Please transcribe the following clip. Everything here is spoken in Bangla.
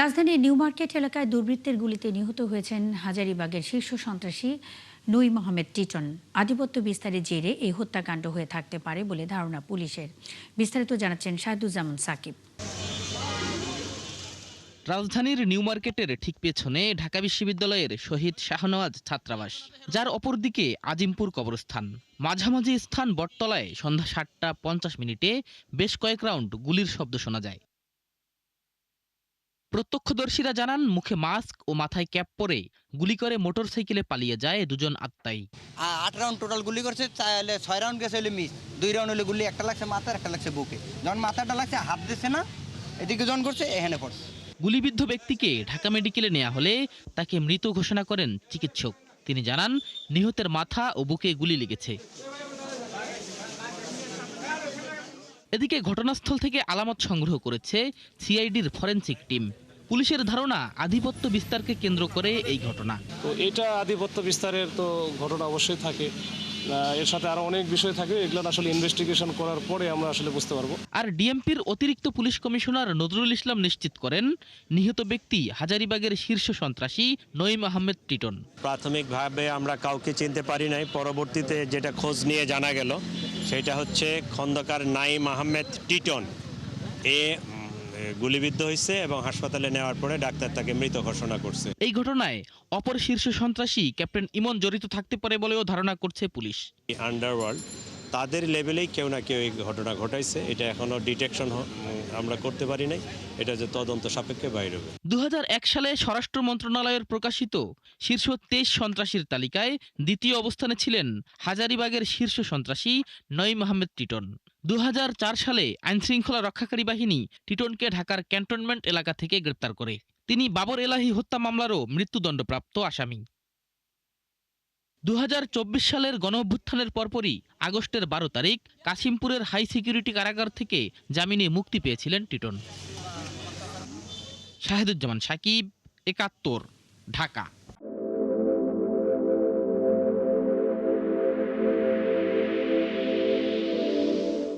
রাজধানীর নিউ মার্কেট এলাকায় দুর্বৃত্তের গুলিতে নিহত হয়েছেন হাজারীবাগের শীর্ষ সন্ত্রাসী নঈম আহমেদ টিটন। আধিপত্য বিস্তারের জেরে এই হত্যাকাণ্ড হয়ে থাকতে পারে বলে ধারণা পুলিশের। বিস্তারিত জানাচ্ছেন শাহিদুজ্জামান সাকিব। রাজধানীর নিউ মার্কেটের ঠিক পেছনে ঢাকা বিশ্ববিদ্যালয়ের শহীদ শাহনওয়াজ ছাত্রাবাস, যার অপরদিকে আজিমপুর কবরস্থান। মাঝামাঝি স্থান বটতলায় সন্ধ্যা ৭টা ৫০ বেশ কয়েক রাউন্ড গুলির শব্দ শোনা যায়। প্রত্যক্ষদর্শীরা জানান, মুখে মাস্ক ও মাথায় ক্যাপ পরে গুলি করে মোটরসাইকেলে পালিয়ে যায় দুজন আত্মাই। ৮ রাউন্ড টোটাল গুলি করছে, ৬ রাউন্ড গেছে হলে মিস, ২ রাউন্ড হলে গুলি একটা লাগছে মাথায়, একটা লাগছে বুকে। যখন মাথাটা লাগছে হাত দিচ্ছে না, এদিকে জন করছে, এখানে পড়ছে। গুলিবিদ্ধ ব্যক্তিকে ঢাকা মেডিকেলে নেওয়া হলে তাকে মৃত ঘোষণা করেন চিকিৎসক। তিনি জানান, নিহতের মাথা ও বুকে গুলি লেগেছে। এদিকে ঘটনাস্থল থেকে আলামত সংগ্রহ করেছে সিআইডির ফরেনসিক টিম। পুলিশের ধারণা, আধিপত্য বিস্তারকে কেন্দ্র করে এই ঘটনা। তো এটা আধিপত্য বিস্তারের তো ঘটনা অবশ্যই থাকে, এর সাথে আরো অনেক বিষয় থাকে, এগুলো আসলে ইনভেস্টিগেশন করার পরে আমরা আসলে বুঝতে পারবো। আর ডিএমপির অতিরিক্ত পুলিশ কমিশনার নজরুল ইসলাম নিশ্চিত করেন, নিহত ব্যক্তি হাজারীবাগের শীর্ষ সন্ত্রাসী নঈম আহমেদ টিটন। প্রাথমিকভাবে আমরা কাউকে চিনতে পারি নাই, পরবর্তীতে যেটা খোঁজ নিয়ে জানা গেল সেটা হচ্ছে খন্দকার নঈম আহমেদ টিটন। গুলিবিদ্ধ হয়েছে এবং হাসপাতালে নেওয়ার পরে ডাক্তার তাকে মৃত ঘোষণা করছে। এই ঘটনায় অপর শীর্ষ সন্ত্রাসী ক্যাপ্টেন ইমন জড়িত থাকতে পারে বলেও ধারণা করছে পুলিশ। আন্ডারওয়ার্ল্ড তাদের লেভেলেই কেউ না কেউ এই ঘটনা ঘটাইছে, এটা এখনো ডিটেকশন আমরা করতে পারি নাই, এটা যে তদন্ত সাপেক্ষে বাইরে হবে। ২০০১ সালে স্বরাষ্ট্র মন্ত্রণালয়ের প্রকাশিত শীর্ষ ২৩ সন্ত্রাসীর তালিকায় দ্বিতীয় অবস্থানে ছিলেন হাজারীবাগের শীর্ষ সন্ত্রাসী নঈম আহমেদ টিটন। ২০০৪ সালে আইনশৃঙ্খলা রক্ষাকারী বাহিনী টিটনকে ঢাকার ক্যান্টনমেন্ট এলাকা থেকে গ্রেপ্তার করে। তিনি বাবর এলাহী হত্যা মামলারও মৃত্যুদণ্ডপ্রাপ্ত আসামি। ২০২৪ সালের গণঅভ্যুত্থানের পরপরই আগস্টের ১২ তারিখ কাশিমপুরের হাই সিকিউরিটি কারাগার থেকে জামিনে মুক্তি পেয়েছিলেন টিটন। শাহিদুজ্জামান সাকিব, ৭১, ঢাকা।